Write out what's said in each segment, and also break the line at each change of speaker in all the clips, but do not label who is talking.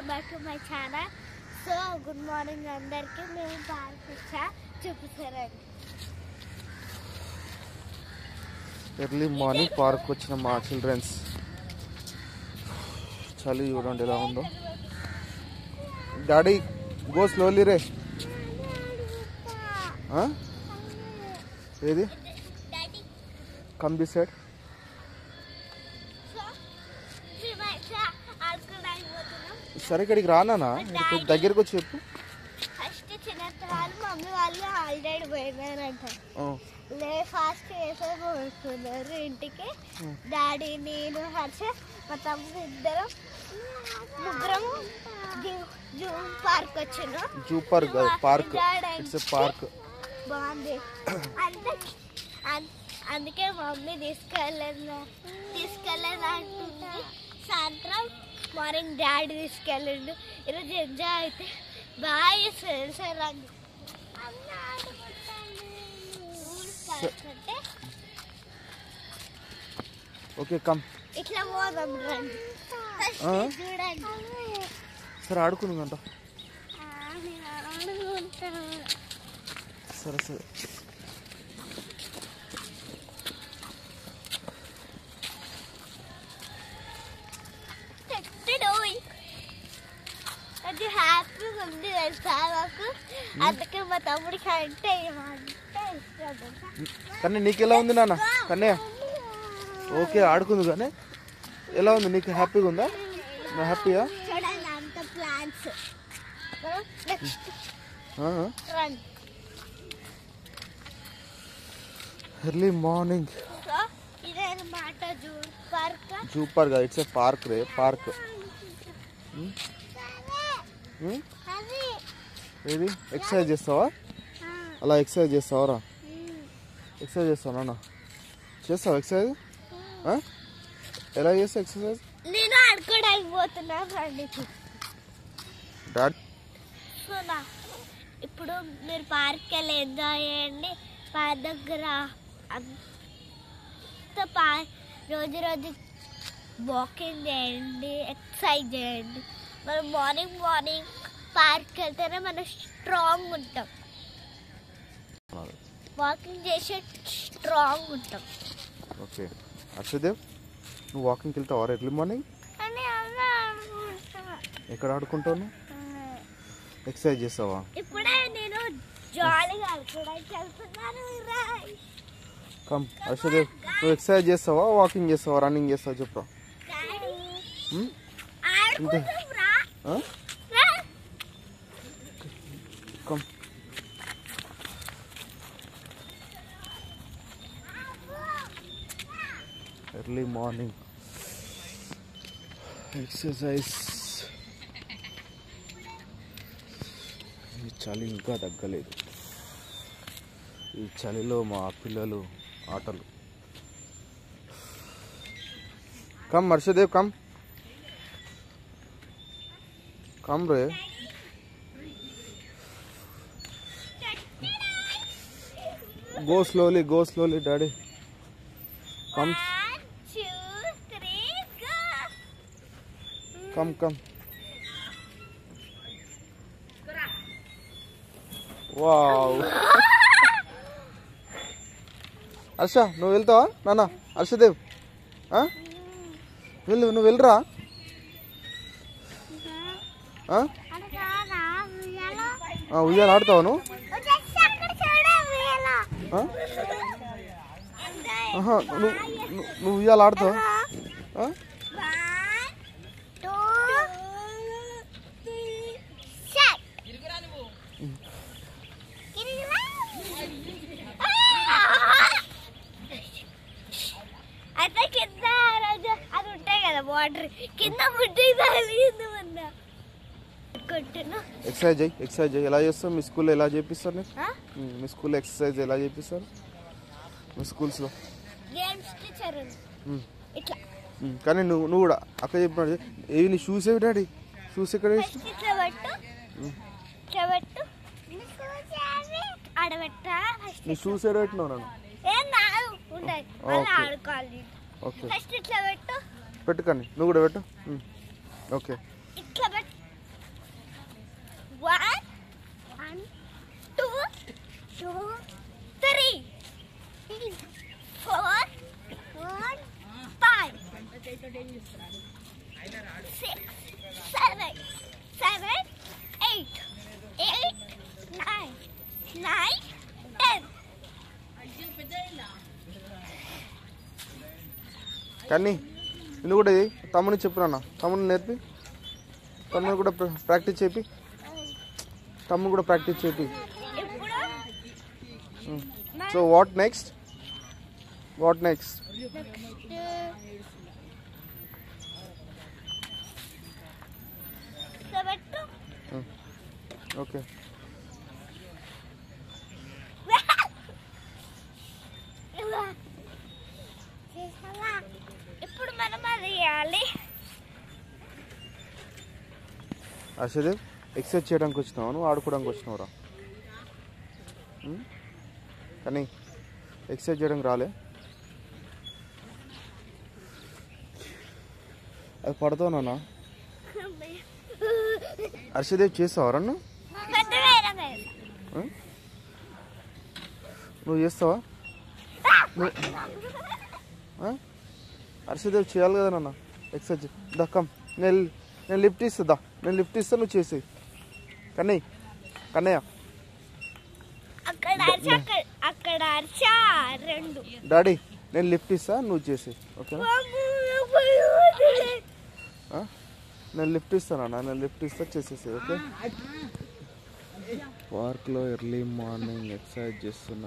Welcome back to my channel. So good morning అందరికి. మేము park వచ్చా చూపిస్తారండి.
ఎర్లీ మార్నింగ్ పార్క్ వచ్చిన మా చిల్డ్రన్స్. చలి చూడండి ఎలా ఉందో. డాడీ గో స్లోలీ రే. ఏది కమ్ దిస్ సైడ్. సరే ఇక్కడికి రానా, దగ్గరకు వచ్చి చెప్పు.
ఫస్ట్ చిన్నతనాలు మమ్మీ వాళ్ళు ఆల్రెడీ పోయినారంట. ఫాస్ట్ వేసుకున్నారు ఇంటికి. డాడీ, నేను, హర్ష, మా తమ్ముడు ఇద్దరం ముగ్గురం జూ పార్క్ వచ్చినాం.
జూ పార్క్ పార్క్ పార్క్
బాగుంది. అందుకే మమ్మీ తీసుకెళ్ళలేదు అంటుంది. సాయంత్రం మార్నింగ్ డాడీ తీసుకెళ్ళండు. ఈరోజు ఎంజాయ్ అయితే బాగా ఫ్రెండ్స్ రండి.
Okay come.
ఇట్లా పోదాం రండి. చూడండి.
సరే ఆడుకుందంట. సరే సరే
అది హ్యాపీగా ఉంది తెలుసా మాకు. అందుకే మా తమ్ముడికి అంటే
కానీ నీకు ఎలా ఉంది నాన్న? కన్నయ్య ఓకే ఆడుకుంది కానీ ఎలా ఉంది నీకు? హ్యాపీగా ఉందా? నా హ్యాపీయా?
చూడండి అంత ప్లాన్స్.
Early morning.
ఇదే మాట zoo park.
Zoo park it's a park ray. Park ఏది ఎక్సర్సైజ్ చేస్తావా? అలా ఎక్సర్సైజ్ చేస్తావరా? ఎక్సర్సైజ్ చేస్తావు నాన్న? చేస్తావు ఎక్సర్సైజ్? ఎలా చేస్తావు ఎక్సర్సైజ్?
నేను ఆడుకోవడానికి పోతున్నా రండి. ఇప్పుడు మీరు పార్క్ వెళ్ళి ఎంజాయ్ చేయండి. పార్క్ దగ్గర అంత రోజు వాకింగ్ చేయండి, ఎక్సర్సైజ్ చేయండి. మనం మార్నింగ్ పార్క్ వెళ్తేనే మనం స్ట్రాంగ్ ఉంటాం. వాకింగ్ చేసే స్ట్రాంగ్ ఉంటాం.
ఓకే అర్షదేవ్, నువ్వు వాకింగ్కి వెళ్తావా ఎర్లీ మార్నింగ్? ఎక్కడ ఆడుకుంటావు? ఎక్సర్సైజ్ చేస్తావా?
ఇప్పుడే నేను జాలీగా ఆడుకోవడానికి వెళ్తున్నాను.
కమ్ అర్షదేవ్, నువ్వు ఎక్సర్సైజ్ చేస్తావా, వాకింగ్ చేస్తావా, రన్నింగ్ చేస్తావా చెప్పరా? Come early morning exercise. ఈ చలి ఇంకా తగ్గలేదు. ఈ చలిలో మా పిల్లలు ఆటలు. కమ్ హర్షదేవ్ కమ్ కమ్ రే. Go slowly daddy. Come come. Wow. Harsha నువ్వు వెళ్తావా నాన్న? హర్షదేవ్ నువ్వు వెళ్ళరా? ఉయ్యాల ఆడతావు నువ్వు? నువ్వు ఉయ్యాల ఆడతావు?
అయితే కింద అది ఉంటాయి కదా వాటర్ కింద
ఎక్సర్సైజ్ ఎలా చేస్తావు? మీ స్కూల్లో ఎలా చేపిస్తారు? మీ స్కూల్లో ఎక్సర్సైజ్ ఎలా చేపిస్తారు? మీ స్కూల్స్లో కానీ నువ్వు కూడా అక్కడ చెప్పినాడు. ఏవి నీ షూస్ ఏవి డాడీ? షూస్ ఎక్కడ వేసి? నీ షూస్ ఎక్కడ పెట్టినావు నన్ను? పెట్టుకోండి, నువ్వు కూడా పెట్టు. ఓకే
1 2 3 4 5 6 7 8 9 10.
కానీ నువ్వు కూడా తమ్ముని చెప్పురా, తమ్ముని నేర్పి, తమ్ముని కూడా ప్రాక్టీస్ చేపి, తమ్ముని కూడా ప్రాక్టీస్ చేపి. So what next? ఓకే.
ఇప్పుడు మనం అది చేయాలి.
హర్షదేవ్, ఎక్సర్సైజ్ చేయడానికి వచ్చినావా నువ్వు ఆడుకోవడానికి వచ్చినావురా? కానీ ఎక్సర్సైజ్ చేయడానికి రాలే. అది పడతావు నాన్న. హర్షదేవ్ చేస్తావా నువ్వు? నువ్వు చేస్తావా? హర్షదేవ్ చేయాలి కదా నాన్న ఎక్సర్సైజ్. దక్కం నేను లిఫ్ట్ ఇస్తా, నువ్వు చేసేది. కన్నయ్య డాడీ నేను లిఫ్ట్ ఇస్తా, నువ్వు చేసేది. ఓకేనా? నేను లిఫ్ట్ ఇస్తా చేసేసేది. ఓకే. పార్క్లో ఎర్లీ మార్నింగ్ ఎక్సర్సైజ్ చేస్తున్న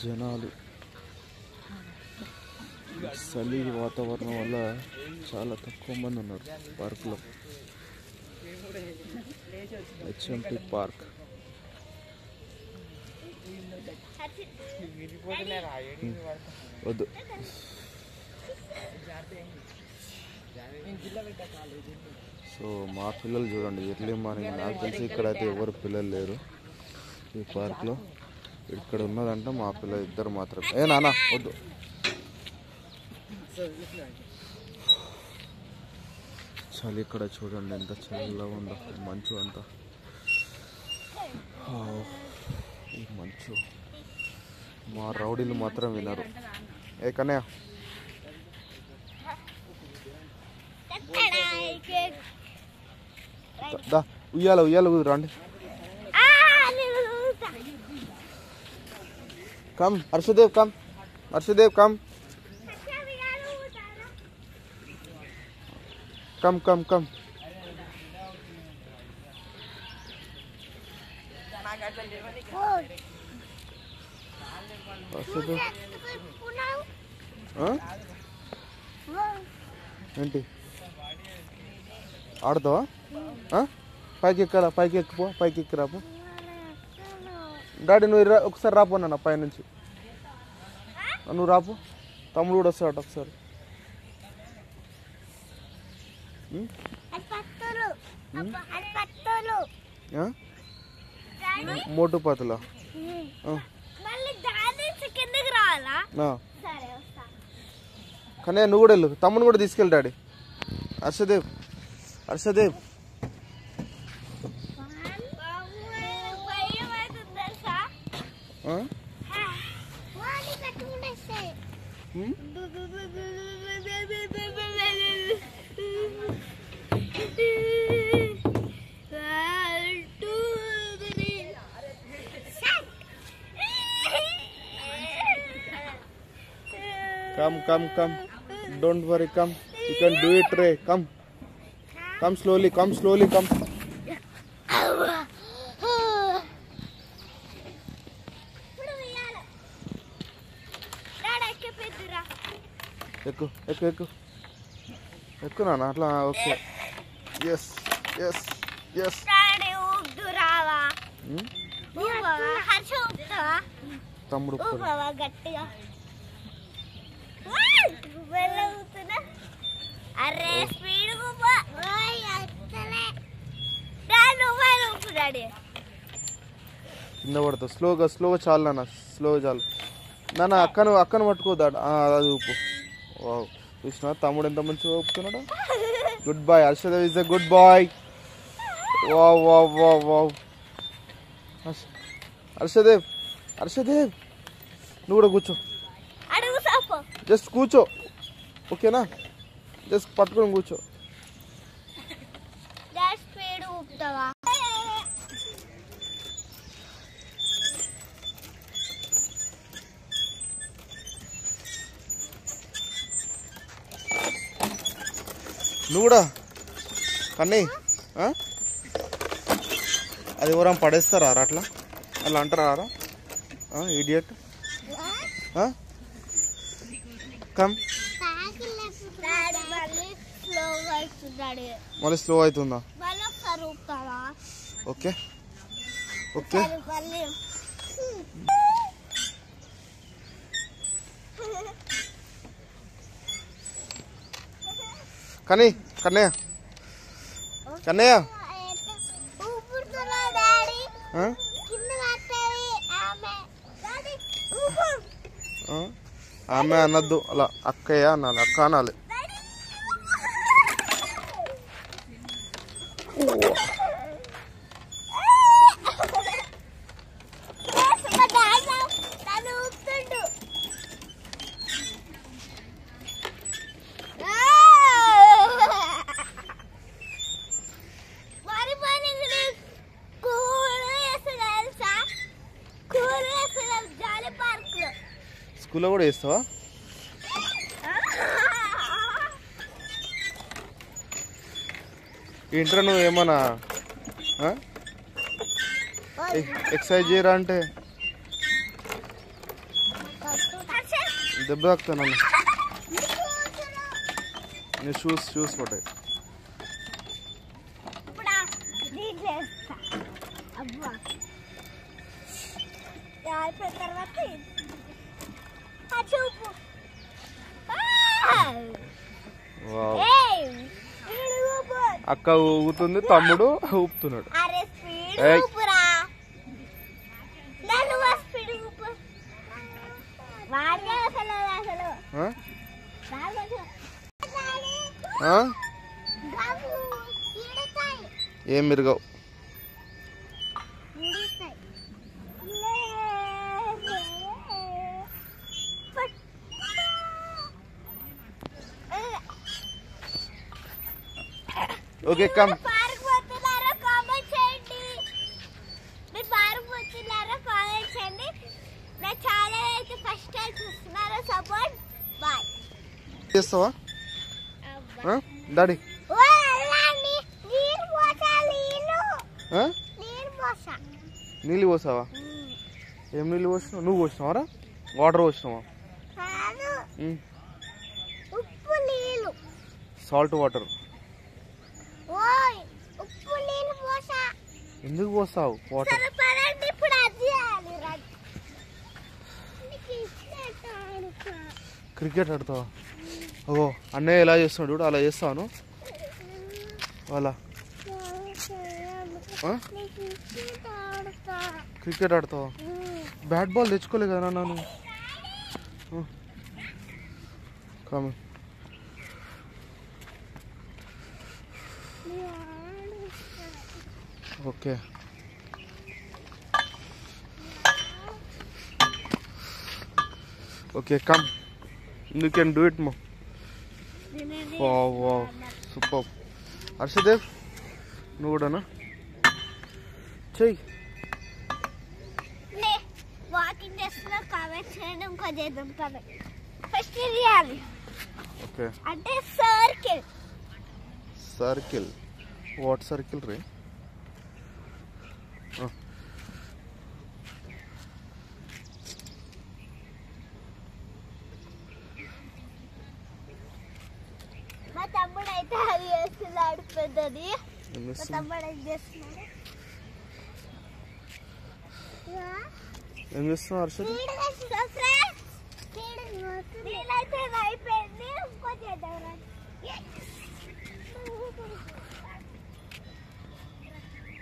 జనాలు. చలి వాతావరణం వల్ల చాలా తక్కువ మంది ఉన్నారు పార్క్లో. HMP park. వద్దు. సో మా పిల్లలు చూడండి ఎర్లీ మార్నింగ్. నాకు తెలిసి ఇక్కడ అయితే ఎవరు పిల్లలు లేరు ఈ పార్క్లో. ఇక్కడ ఉన్నదంట మా పిల్లలు ఇద్దరు మాత్రమే. నాన్న వద్దు. చలి ఇక్కడ చూడండి ఎంత చల్లగా ఉందో, మంచు అంతా. ఈ మంచు మా రౌడీలు మాత్రం వినరు. కన్నయ్య ఉయ్యాల రండి. Come Harshadev, come. ఏంటి ఆడతావా? పైకి ఎక్కరాపు. డాడీ నువ్వు ఒకసారి రాపో నాన్న పైనుంచి. నువ్వు రాపు, తమ్ముడు కూడా వస్తాడట ఒకసారి. మోటు పాతలా కానీ నువ్వు కూడా వెళ్ళు, తమ్ముని కూడా తీసుకెళ్ళి daddy. Harshadev come. Don't worry, come. You can do it, Ray. Come slowly, come. ఎక్కు నాన్న అట్లా. ఓకే. ఎస్ తమ్ముడు
గట్టిగా.
కింద పడతావు. స్లోగా చాలు నాన్న, చాలు నాన్న. అక్కను పట్టుకోదా, అది ఊపు. చూసినా తమ్ముడు ఎంత మంచిగా ఊపుతున్నాడు. Good boy. Harshadev is a good boy. Wow wow wow wow. Harshadev Harshadev నువ్వు కూడా కూర్చో. జస్ట్ కూర్చో ఓకేనా. జస్ట్ పట్టుకొని కూర్చో. నువ్వు కూడా కన్నీ అది ఎవరైనా పడేస్తారా అట్లా అలా అంటారా ఇడియట్. కమ్ మళ్ళీ స్లో అవుతుందా. ఓకే ఓకే కానీ కన్నయ్య కన్నయ్య ఆమె అనద్దు అలా అక్కయ్య అనాలి. అక్క అనాలి. స్కూల్లో కూడా వేస్తావా. ఇంటర్ నువ్వు ఏమన్నా ఎక్సర్సైజ్ చేయరా అంటే దెబ్బ తాకుతా నన్ను. నీ షూస్ పట్టాయి. అక్క ఊగుతుంది తమ్ముడు ఊపుతున్నాడు. ఏం మిరగవు. Okay come. చేస్తావా డాడీ. నీళ్ళు పోసావా. ఏం నీళ్ళు పోసినావు. నువ్వు పోసినావారా వాటర్ పోసినావా. సాల్ట్ వాటర్ ఎందుకు పోస్తావు వాటర్. క్రికెట్ ఆడతావా. ఓ అన్నయ్య ఎలా చేస్తున్నాడు చూడు అలా చేస్తాను. అలా క్రికెట్ ఆడతావా. బ్యాట్ బాల్ తెచ్చుకోలే కదా నన్ను. Come okay. Okay come you can do it more. Wow super. Harshadev నువ్వు కూడానా చెయ్యి.
వాకింగ్ చేస్తున్నా కామెంట్ చేయండి. ఇంకో చేద్దాం కామెంట్. ఫస్ట్ చేయాలి
ఓకే
అంటే సర్కిల్.
సర్కిల్ వాట్ సర్కిల్ రే.
మా తమ్ముడు అయితే అది చేస్తున్నాడు పెద్దది. మా తమ్ముడు ఏం చేస్తున్నాడు.
ఏం చేస్తున్నావు హర్షద్.
అయిపోయింది ఇంకో చేద్దాం.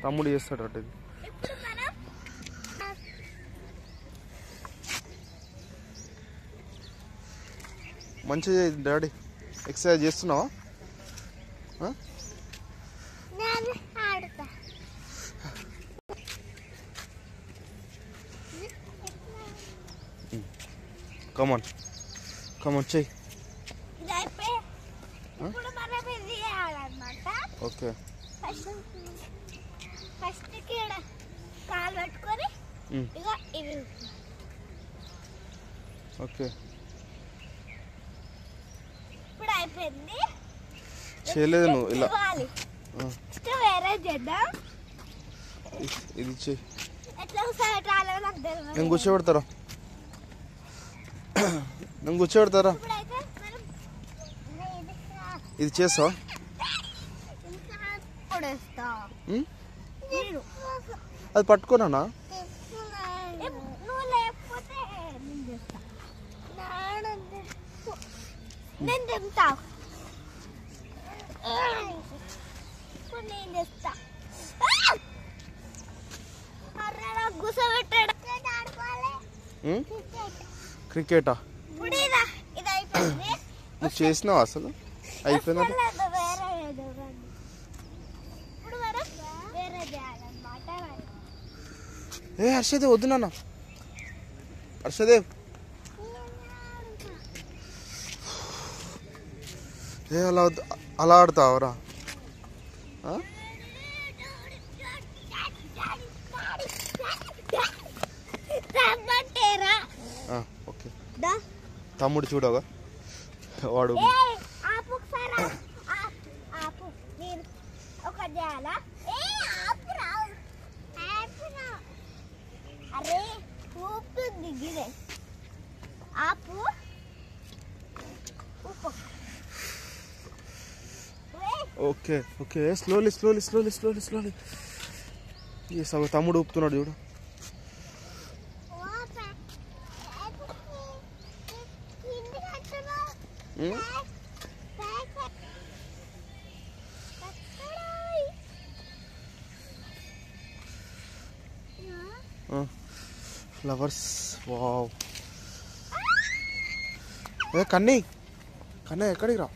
తమ్ముడు చేస్తాడు అటు. మంచిగా డాడీ ఎక్సర్సైజ్ చేస్తున్నావా. కమాన్ చెయ్యి.
ఇది అయిపోయి ఇప్పుడు మనం ఇది చేయాలన్నమాట.
ఓకే
ఫస్ట్ ఇక్కడ కాలు పెట్టుకొని ఇక ఇది
ఓకే
ఇప్పుడు అయిపోయింది.
చేయలేదు నువ్వు ఇలా
వేరే చేద్దాం.
ఇది చెయ్యి.
ఎట్లా ఒకసారి రాలేదు నాకు తెలియదు.
నేను కూర్చోబెడతారా
ఇప్పుడైతే మనం
ఇది చేస్తావా? అది పట్టుకోనా?
నువ్వు లేకపోతే నేను చేస్తా. నేను తింటా. ఇప్పుడు నేను చేస్తా. అరే నాకు కూర్చోబెట్టాడు.
క్రికెటా?
ఇప్పుడు ఇది అయిపోయింది.
నువ్వు చేసినావు అసలు అయిపోయిందా?
ఇప్పుడు మనం వేరే చేయాలన్నమాట.
ఏ హర్షదేవ్ వద్దు నాన్న. హర్షదేవ్ ఏ అలా వద్దు. అలా ఆడతావరా? ఓకే తమ్ముడు చూడగా వాడు
అరే ఊపుతుంది గిరే ఆపు
ఓకే ఓకే స్లోలీ తమ్ముడు ఊపుతున్నాడు చూడు. Flowers wow. ఏ కన్నీ ఎక్కడికి రా?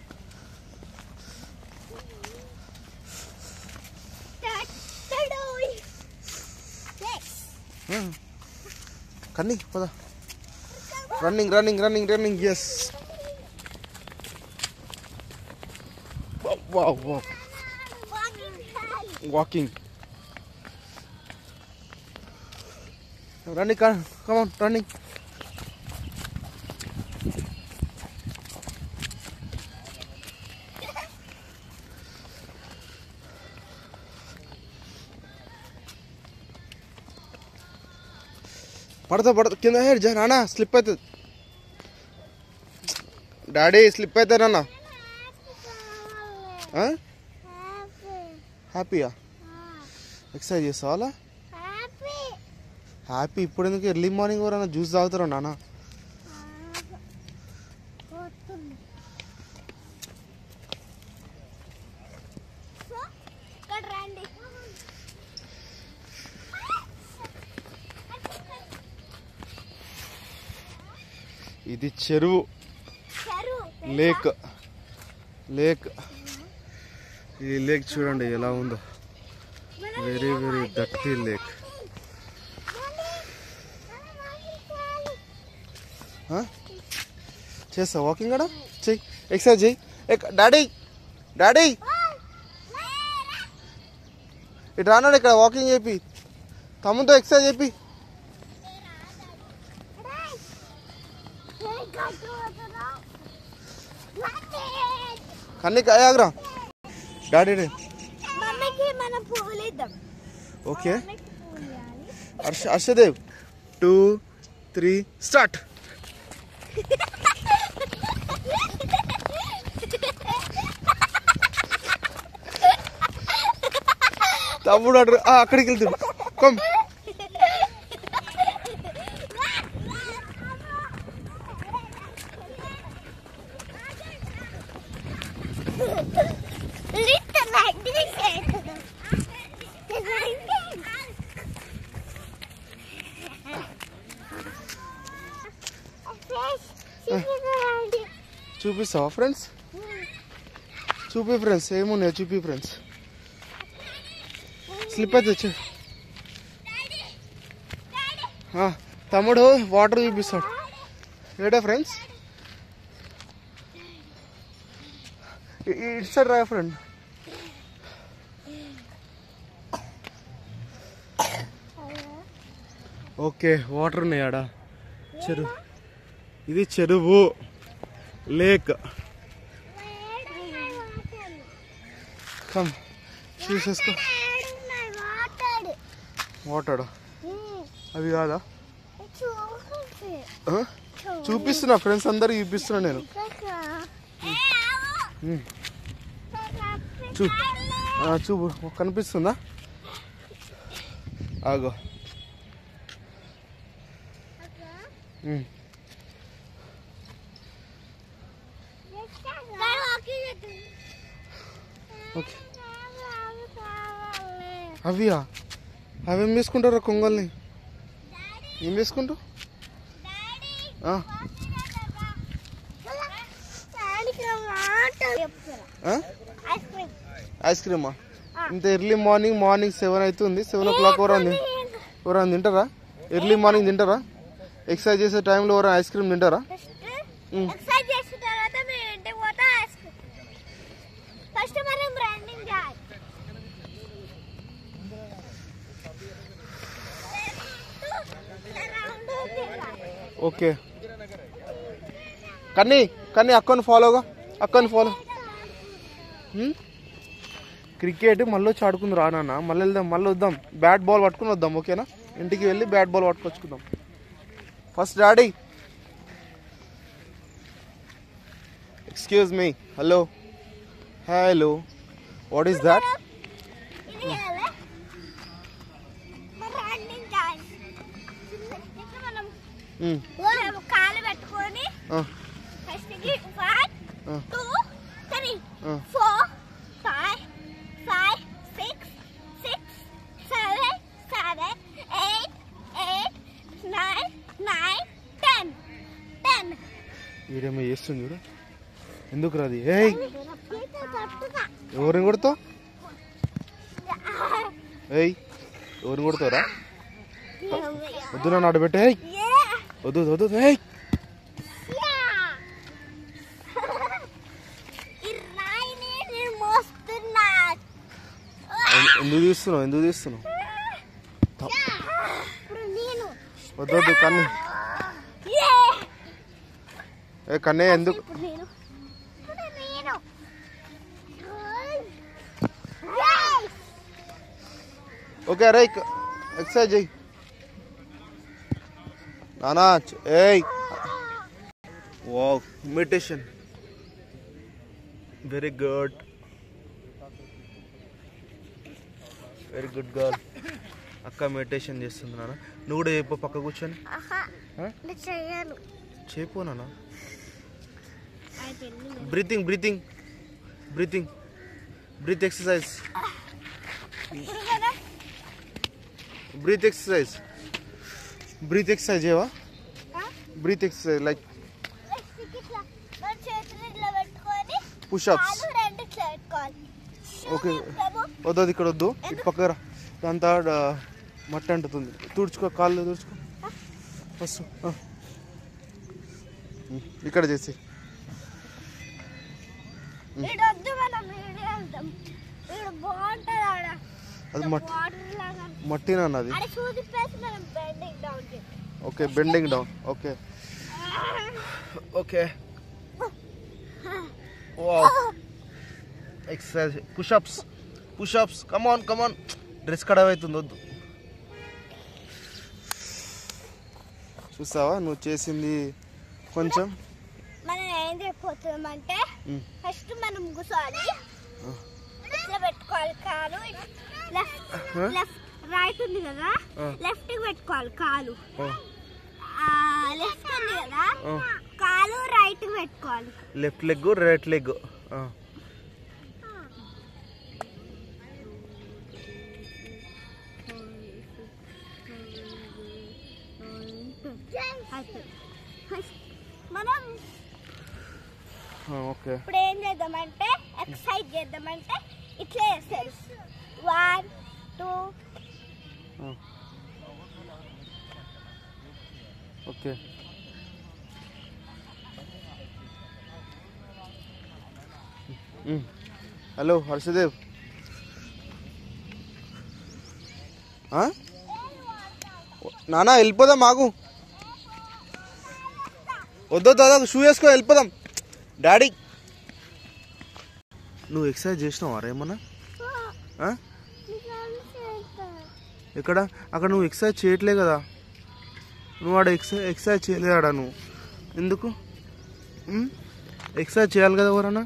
కన్నీ పద. Running yes. Walking come on running. పడతా కింద హెడ్ నాన్న స్లిప్ అవుతుంది. డాడీ స్లిప్ అవుతారు నాన్న. హ్యాపీయా? ఎక్సర్సైజ్ చేస్తావా? హ్యాపీ ఇప్పుడు ఎందుకు? ఎర్లీ మార్నింగ్ ఎవరైనా జ్యూస్ తాగుతారా నాన్న? ఇది చెరువు లేక్. ఈ లేక్ చూడండి ఎలా ఉందో. Very dirty lake. చేస్తా వాకింగ్ కూడా చెయ్యి. ఎక్సర్సైజ్ చెయ్యి. డాడీ ఇటు రానాడు. ఇక్కడ వాకింగ్ చెప్పి తమ్ముతో ఎక్సర్సైజ్ చెప్పి. కన్నీ ఆగరా డాడీ. Okay Harshadev 2 3 start. తమ్ముడు అక్కడికి వెళ్తాడు. కమ్ చూపిస్తావా ఫ్రెండ్స్? చూపి ఫ్రెండ్స్ ఏమున్నాయో చూపి ఫ్రెండ్స్. స్లిప్ అయితే వచ్చి తమ్ముడు వాటర్ చూపిస్తాడు. ఏడా ఫ్రెండ్స్ ఇట్స్ రా ఫ్రెండ్. ఓకే వాటర్ ఉన్నాయి ఆడ. చెరువు ఇది, చెరువు లేక్. కమ్ షూస్ వేసుకో. వాటర్ అవి కాదా? చూపిస్తున్నా ఫ్రెండ్స్ అందరు చూపిస్తున్నా నేను. చూపు కనిపిస్తుందా? ఆగో. ఓకే అవియా? అవేం వేసుకుంటారా కొంగల్ని? ఏం వేసుకుంటావు? ఐస్ క్రీమా? ఇంత ఎర్లీ మార్నింగ్ 7 అవుతుంది. 7 o'clock ఎవరైనా తింటారా? ఎర్లీ మార్నింగ్ తింటారా? ఎక్సర్సైజ్ చేసే టైంలో ఎవరైనా ఐస్ క్రీమ్ తింటారా? ఓకే కానీ అక్కని ఫాలోగా, అక్కని ఫాలో. క్రికెట్ మళ్ళీ వచ్చి ఆడుకుంది రా నాన్న. మళ్ళీ వెళ్దాం, మళ్ళీ వద్దాం. బ్యాట్ బాల్ పట్టుకుని వద్దాం. ఓకేనా? ఇంటికి వెళ్ళి బ్యాట్ బాల్ పట్టుకొచ్చుకుందాం. First daddy, excuse me. Hello hello, what is that?
కాలు పెట్టుకొని 1 2 3 4 5 5 6 6 7 7 8 8 9 9 10 10.
వీడేమో చేస్తుంది చూడు. ఎందుకు రాది? ఏయ్ ఎవరిని కొడతావు? ఏయ్ ఎవరిని కొడతావురా? వద్దు నన్ను ఆడబెట్టే. వద్దు వద్దు. ఏయ్ ఎందుకు తీస్తున్నావు? వద్దు వద్దు. కన్నీ కన్నీ ఎందుకు? ఓకే రే, ఎక్సర్సైజ్ చెయ్యి నానా. ఏయ్ wow, meditation. Very good girl. అక్క మెడిటేషన్ చేస్తుంది నాన్న. నువ్వు కూడా చెప్పు పక్క కూర్చొని. చెప్పు నాన్న. Breath exercise. బ్రీత్ ఎక్సర్సైజ్ ఏవా? Breath exercise like pushups. Okay వద్దు, ఇక్కడ వద్దు. ఇటు పక్కరా, అంతా మట్టి అంటుతుంది. తుడుచుకో, కాళ్ళు తుడుచుకో ఫస్ట్. ఇక్కడ చేసి అది మట్టి నాన్న. అది okay, bending down. Okay okay. Exercise, pushups. Come on. Dress ఖరాబ్ అవుతుంది, వద్దు. చూసావా నువ్వు చేసింది కొంచెం.
మనం ఏం చేయబోతున్నామంటే ఫస్ట్ మనం కూర్చోవాలి, ఇట్లా పెట్టుకోవాలి కాలు. లెఫ్ట్ రైట్ ఉంది కదా, లెఫ్ట్ కి పెట్టుకోవాలి కాలు. లెఫ్ట్ ఉంది కదా, కాలు రైట్ కి పెట్టుకోవాలి.
Left leg, right leg.
మనం
ఓకే
ఇప్పుడు ఏం చేద్దామంటే ఎక్సర్సైజ్ చేద్దామంటే ఇట్లా చేస్తారు. 1 2.
ఓకే హలో హర్షదేవ్, నానా వెళ్ళిపోదాం మాకు. వద్దు షూ వేసుకో వెళ్ళిపోదాం. డాడీ నువ్వు ఎక్సర్సైజ్ చేసినావా ఏమన్నా? ఎక్కడ? అక్కడ నువ్వు ఎక్సర్సైజ్ చేయట్లే కదా. నువ్వు ఆడ ఎక్సర్సైజ్ చేయలేదా నువ్వు? ఎందుకు? ఎక్సర్సైజ్ చేయాలి కదా ఎవరన్నా.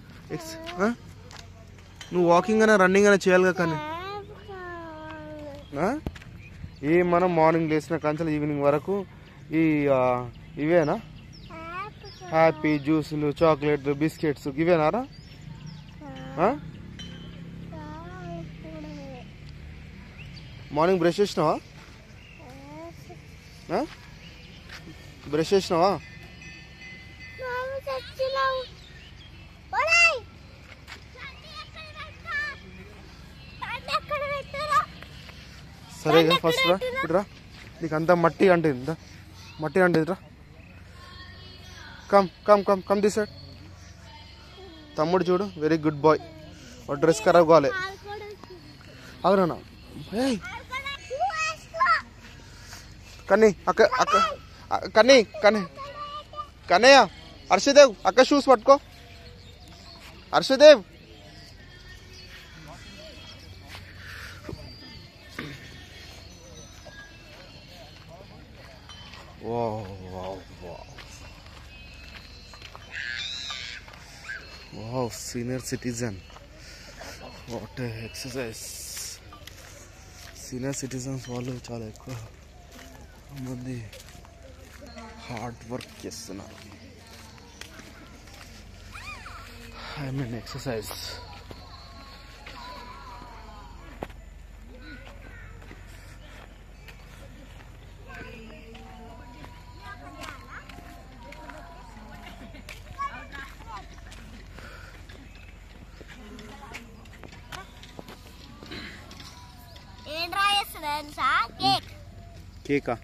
నువ్వు వాకింగ్ అయినా రన్నింగ్ అయినా చేయాలి కదా. కానీ మనం మార్నింగ్ లేచిన కంచెలు ఈవినింగ్ వరకు ఇవేనా? హ్యాపీ జ్యూసులు, చాక్లెట్లు, బిస్కెట్స్ ఇవేనారా? మార్నింగ్ బ్రష్ చేసినావా? బ్రష్ చేసినావా? సరే ఫస్ట్ రా, ఇప్పుడు రా. నీకు అంతా మట్టి అంటుంది, మట్టి అంటుంది రా. Come come come come this side. తమ్ముడు చూడు, వెరీ గుడ్ బాయ్. వాడు డ్రెస్ ఖరాబ్ కావాలి. అవునా? కన్నీ అక్క అక్క కన్నీ కన్నీ కన్నయ్య, హర్షదేవ్ అక్క షూస్ పట్టుకో. Harshadev Wow, senior citizen. What a exercise. Senior citizens వాళ్ళు చాలా ఎక్కువ మంది హార్డ్ వర్క్ చేస్తున్నారు. I mean exercise. కేకా?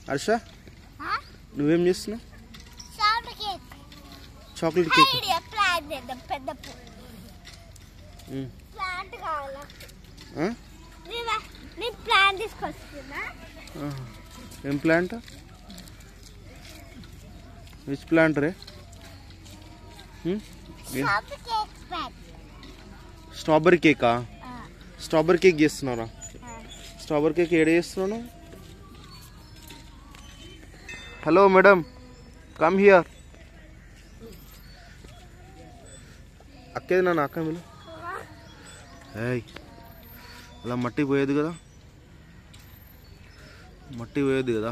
హర్ష నువ్వేం చేస్తున్నావు? Chocolate cake. ఏం ప్లాంట్? విచ్ ప్లాంట్ రే? స్ట్రాబెరీ కేకా? స్ట్రాబెరీ కేక్ చేస్తున్నారా? స్ట్రాబెరీ కేక్ ఏడ చేస్తున్నాను? Hello madam, come here. అక్కేది నన్ను అక్క మీరు. అలా మట్టి పోయేది కదా, మట్టి పోయేది కదా.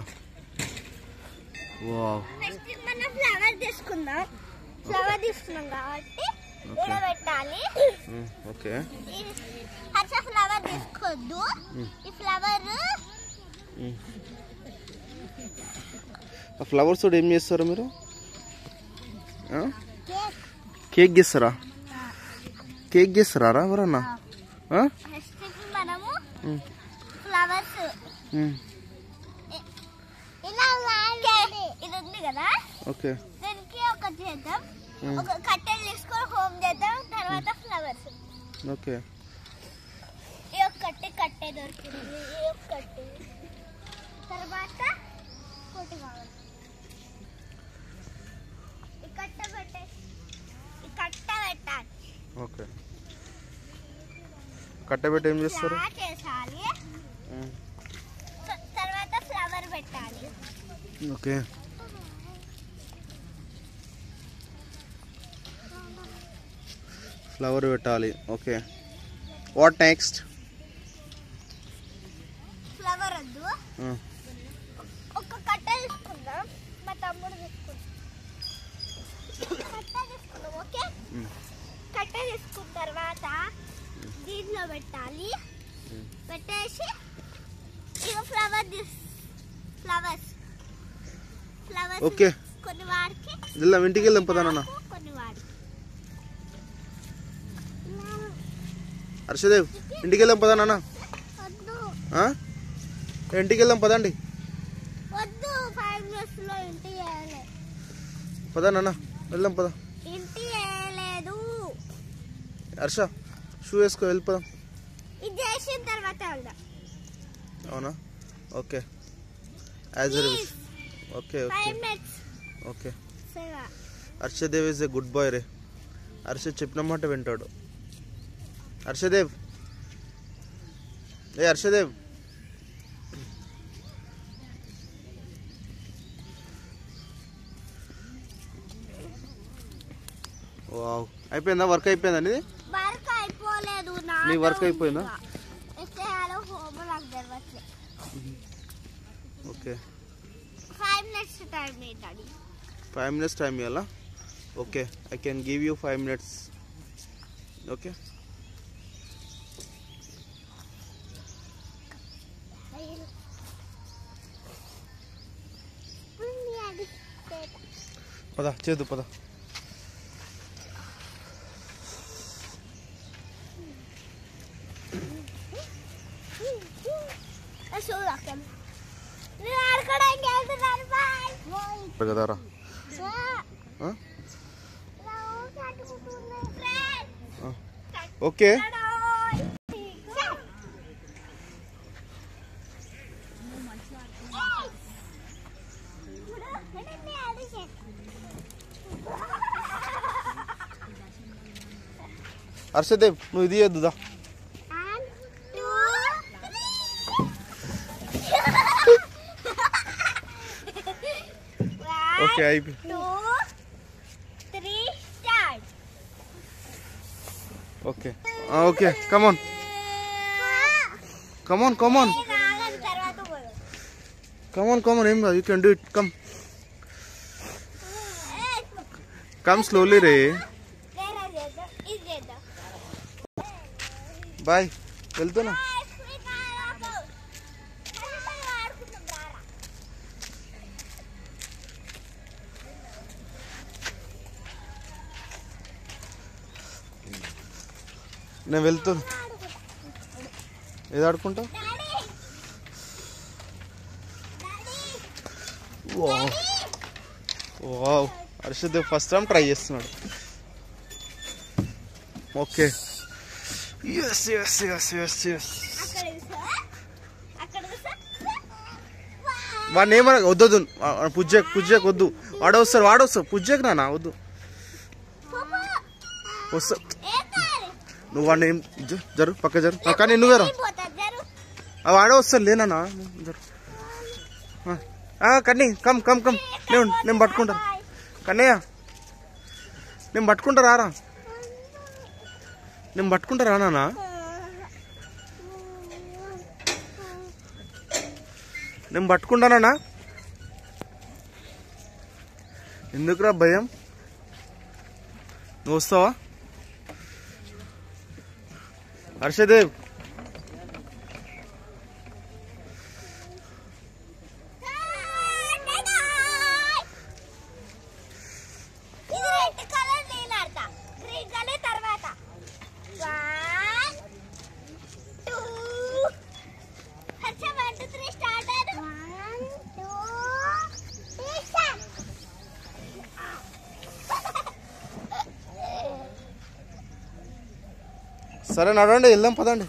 వావ్.
ఫ్లవర్ తీసుకున్నాం కాబట్టి పెట్టాలి.
ఓకే.
ఫ్లవర్ తీసుకోవద్దు. ఈ ఫ్లవర్
ఫ్లవర్స్ తోటి ఏం చేస్తారా మీరు? కేక్ చేస్తారా? కేక్ చేస్తారా ఎవరన్నా?
మనము ఫ్లవర్స్ ఇది ఉంది కదా,
ఓకే.
దీనికి ఒక చేద్దాం, ఒక కట్టెలు తీసుకొని హోమ్ చేద్దాం, తర్వాత ఫ్లవర్స్.
ఓకే.
ఈ ఒక్కటి కట్టె దొరికింది, ఈ ఒక్కటి తర్వాత కోటి కావాలి. ఈ కట్టె పెట్టాలి.
ఓకే. కట్టెబెట్టి ఏం చేస్తారు?
చేసాలి, తర్వాత ఫ్లవర్ పెట్టాలి.
ఓకే. ఫ్లవర్ పెట్టాలి. ఓకే. What next?
ఫ్లవర్ వద్దు, ఒక కట్టె తీసుకుందాం. మా తమ్ముడు తీసుకుందాం. కట్టె తీసుకుందాం. ఓకే. కట్టె తీసుకున్న తర్వాత దీంట్లో పెట్టాలి. పెట్టేసి ఇక ఫ్లవర్స్
ఓకే.
కొన్ని వాడికి
వెళ్దాం, ఇంటికి వెళ్దాం పదానన్న.
కొన్ని వాడికి.
హర్షదేవ్ ఇంటికి వెళ్దాం పదానన్న. ఇంటికి వెళ్దాం పదండి.
వద్దు, 5 minutes లో ఇంటి
పదానన్న వెళ్దాం పద.
ఇంటి వేయలేదు.
హర్ష షూ వేసుకో వెళ్ళిపోదాం.
ఇది చేసిన తర్వాత వెళ్దాం.
అవునా? Okay as a wish. Okay okay okay. Harshadev is a good boy రే. హర్ష చెప్పిన మాట వింటాడు. హర్షదేవ్, ఏ హర్షదేవ్, వావ్ అయిపోయిందా? వర్క్ అయిపోయిందండి? ఇది
వర్క్ అయిపోలేదు.
నీ వర్క్ అయిపోయిందా? ఓకే
5 minutes టైం ఏంటండి?
5 minutes టైం ఇవ్వాలా? Okay I can give you 5 minutes. Okay పద చేద్దు పద. కదారా ఓకే. హర్షదేవ్ నువ్వు ఇది చేద్దుదా? ఓకే అయిపోయి. Okay okay come on come on come on come on come on. ఏం కాదు, you can do it. Come come slowly రే. బాయ్ వెళ్తున్నా. నేను వెళ్తున్నా. ఏది ఆడుకుంటా? Wow Harshdev first time try చేస్తున్నాడు. Okay yes yes yes yes yes. వాడిని ఏమన్నా వద్దు, పుజ్జక్ వద్దు. వాడొస్తారు పుజ్జక్ నానా వద్దు. వస్తా నువ్వు వాడిని ఏం జరు పక్క జరు. కానీ నువ్వేరా వాడే వస్తారు లేనా జరు. కన్నీ కమ్ కమ్ కమ్. నేను పట్టుకుంటా కన్నయ్య, నేను పట్టుకుంటా రారా. నేను పట్టుకుంటా రానా? నేను పట్టుకుంటానా? ఎందుకురా భయం? నువ్వు వస్తావా? హర్షదేవ్ సరే నడవండి వెళ్దాం పదండి.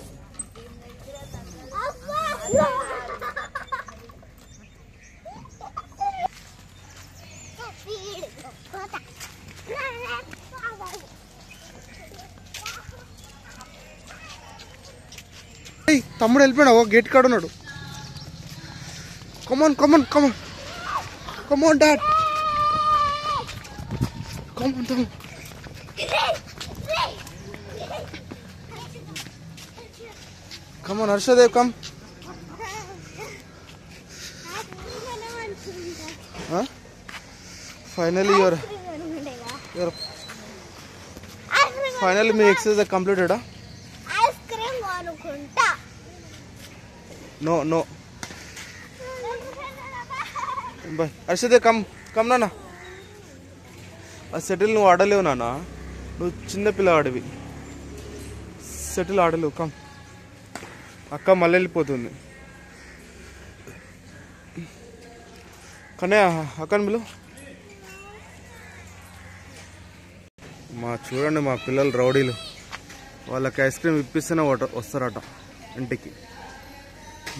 తమ్ముడు వెళ్ళిపోయినా గేట్ కాడ ఉన్నాడు. Come on come on come on come on dad come on come on. Come on, Harshadev, come. Huh? Finally, finally, my exercise is completed.
Ice cream vanukunta.
No. Bye. Harshadev, come, Nana. Settle no adalevu Nana. No chinna pilla adivi. Settle adalevu, come. అక్క మళ్ళీ వెళ్ళిపోతుంది. కన్నయ్య అక్కని పిలు. చూడండి మా పిల్లలు రౌడీలు. వాళ్ళకి ఐస్ క్రీమ్ ఇప్పిస్తేనే వస్తారట ఇంటికి.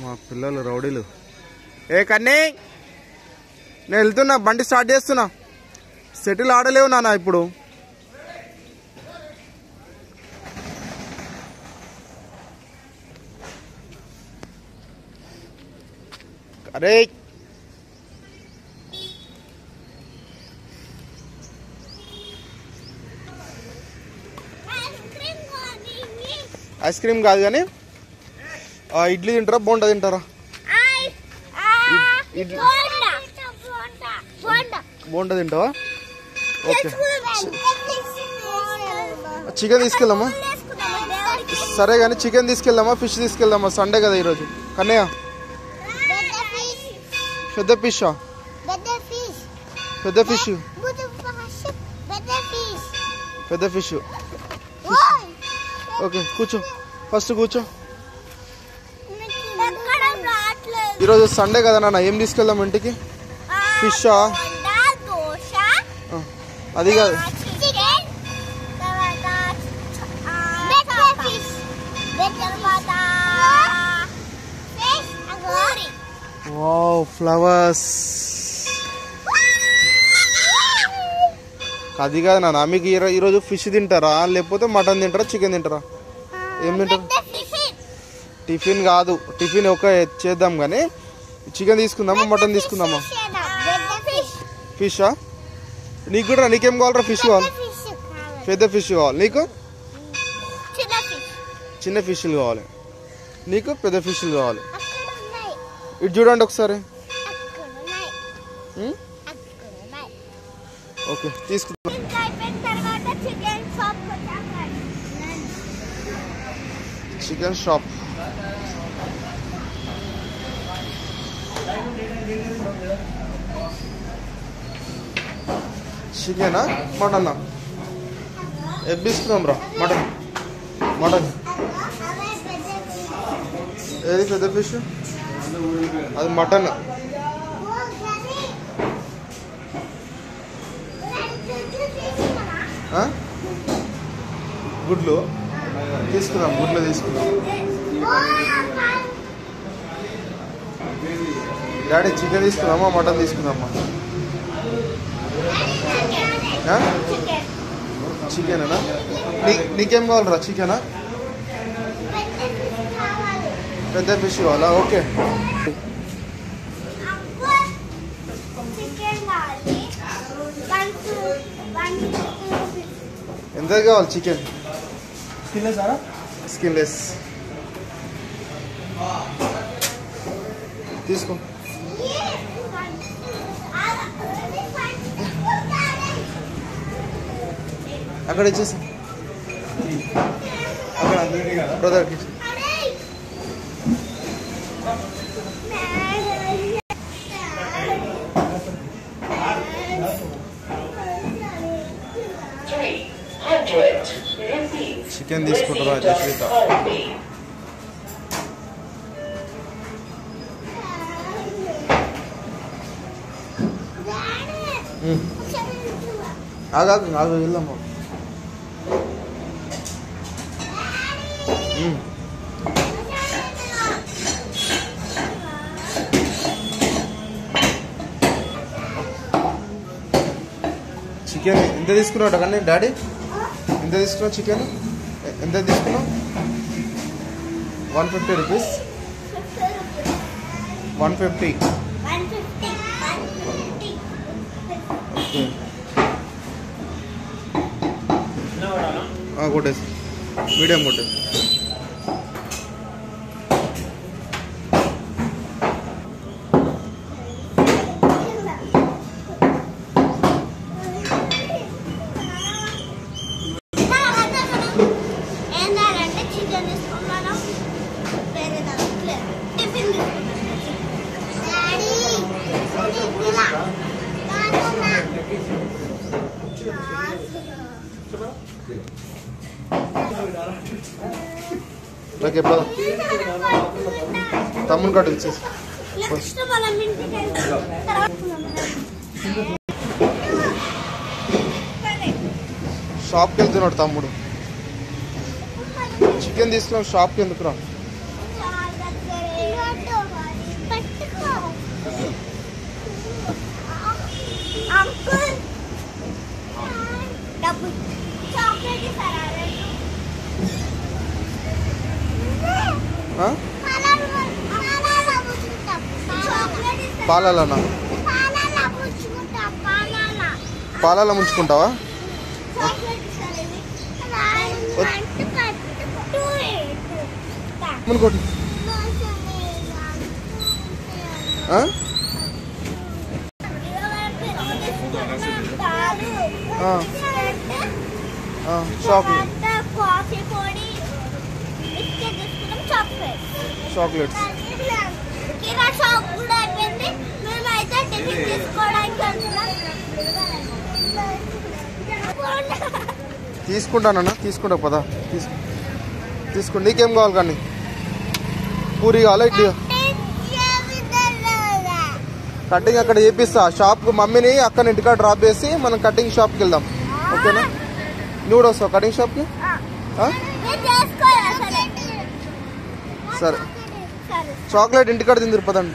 మా పిల్లలు రౌడీలు. ఏ కన్నీ, నేను వెళ్తున్నా, బండి స్టార్ట్ చేస్తున్నా. సెటిల్ ఆడలేవు నాన్న ఇప్పుడు. అరే ఐస్ క్రీమ్ కాదు కానీ ఇడ్లీ తింటారా, బోండా తింటారా? బోండా తింటావా? ఓకే, చికెన్ తీసుకెళ్దామా? సరే కానీ చికెన్ తీసుకెళ్దామా, ఫిష్ తీసుకెళ్దామా? సండే కదా ఈరోజు. కన్నయ్య పెద్ద ఫిష్, పెద్ద ఫిష్, పెద్ద ఫిష్. ఓకే కూర్చో, ఫస్ట్ కూర్చో. ఈరోజు సండే కదా నాన్న, ఏం తీసుకెళ్దాం ఇంటికి? ఫిషా? అది కాదు, వావ్ ఫ్లవర్స్. అది కాదు నాన్న, మీకు ఈరోజు ఫిష్ తింటారా లేకపోతే మటన్ తింటారా, చికెన్ తింటారా? ఏం తింటారు? టిఫిన్ కాదు, టిఫిన్ ఒక చేద్దాం కానీ చికెన్ తీసుకుందామా, మటన్ తీసుకుందామా? ఫిషా? నీకు కూడా, నీకేం కావాలరా? ఫిష్ కావాలి, పెద్ద ఫిష్ కావాలి. నీకు చిన్న ఫిష్లు కావాలి, నీకు పెద్ద ఫిష్లు కావాలి. ఇటు చూడండి ఒకసారి. ఓకే తీసుకుందాం. Chicken shop. చికెనా మటనా? ఎగ్ తీసుకుందాం రా. Mutton, mutton. ఏది పెద్ద ఫిష్? అది మటన్. గుడ్లు తీసుకుందాం, గుడ్లు తీసుకుందాం. డాడీ చికెన్ తీసుకుందామా, మటన్ తీసుకుందామా? చికెనా? నీకేం కావాలరా? చికెనా, పెద్ద ఫిష్ కావాలా? ఓకే. ఎంత కావాలి చికెన్? స్కిన్లెస్ తీసుకో. అక్కడ ఇచ్చేసి, అక్కడ బ్రదర్కి. చికెన్ తీసుకుంటారా జస్విత? ఆగాగు ఆగు, వెళ్దామా? చికెన్ ఎంత తీసుకున్నావు కానీ డాడీ? ఎంత తీసుకున్నావు చికెన్? ఎంత తీసుకున్నావు? 150 రూపీస్. 150. ఓకే కొట్టేసి, మీడియం కొట్టేసి. ఓకే బ్రదర్, తమ్ముని కార్డు ఇచ్చేసి. షాప్కి వెళ్తున్నాడు తమ్ముడు. చికెన్ తీసుకున్నాం షాప్కి ఎందుకు రా? పాలనా? పాలలో ముంచుకుంటావా? మునుకోటి చాక్లెట్స్ తీసుకుంటానన్నా, తీసుకుంటా పదా. తీసుకోండి. నీకేం కావాలి కానీ? పూరి కావాలా, ఇడ్లీ? కటింగ్ అక్కడ చేపిస్తా షాప్కు. మమ్మీని అక్కడ ఇంటికాడ డ్రాప్ చేసి మనం కటింగ్ షాప్కి వెళ్దాం. ఓకేనా? నువ్వు కూడా వస్తావు కటింగ్ షాప్కి? సరే. చాక్లెట్ ఇంటికాడ తిందిరు పదండి.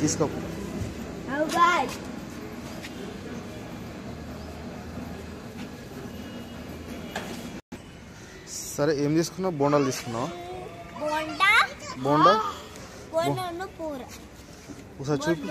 తీసుకో. సరే ఏం తీసుకున్నావు? బోండాలు తీసుకున్నావా? బోండా ఒకసారి చూపి.